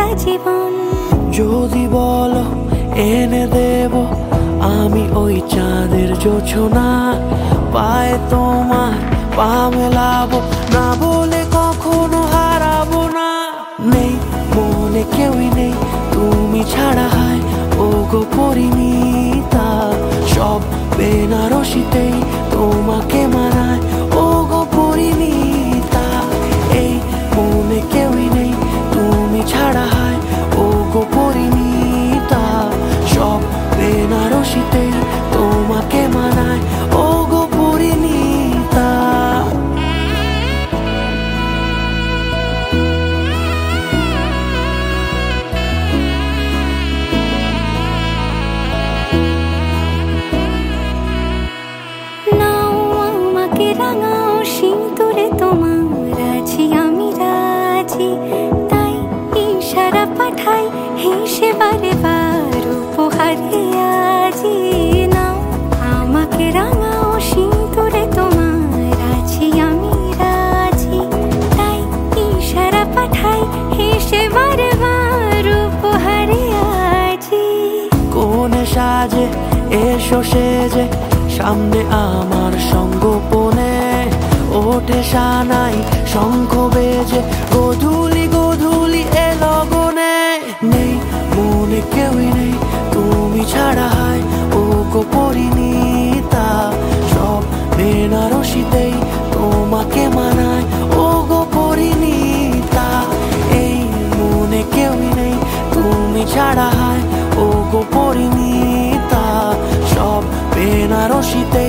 সারা জীবন। যদি বলো এনে দেব আমি ওই চাঁদের জোছনা, পায়ে তোমার পা মেলাবো, না বলে কখনো হারাবো না। নেই মনে কেউই নেই তুমি ছাড়া, হায় ও গো পরিণীতা, সব বেনারসিতেই তোমাকে মানায় ও গো পরিণীতা। এই মনে কেউই নেই তুমি ছাড়া, হায় ও গো পরিণীতা, সব বেনারসিতেই তোমাকে মানায় ও গো পরিণীতা। রাঙাও সিঁদুরে তোমার আছি আমি রাজি, তাই ইশারা পাঠাই হেসে বারে বার উপহারে আজি। নাও আমাকে রাঙাও সিঁদুরে তোমার আছি আমি রাজি, তাই ইশারা পাঠাই হেসে বারে বার উপহারে আজি। কোনে সাজে এসো সেজে সামনে আমার সঙ্গোপনে, ওঠে সানাই শঙ্খ বেজে গধূলি গধূলি এ লগনে। নেই মনে কেউই নেই তুমি ছাড়া, হায় ও গো পরিণীতা, সব বেনারসিতেই তোমাকে মানায় ও গো পরিণীতা। এই মনে কেউই নেই তুমি ছাড়া, হায় ও গো পরিণীতা, সব বেনারসিতে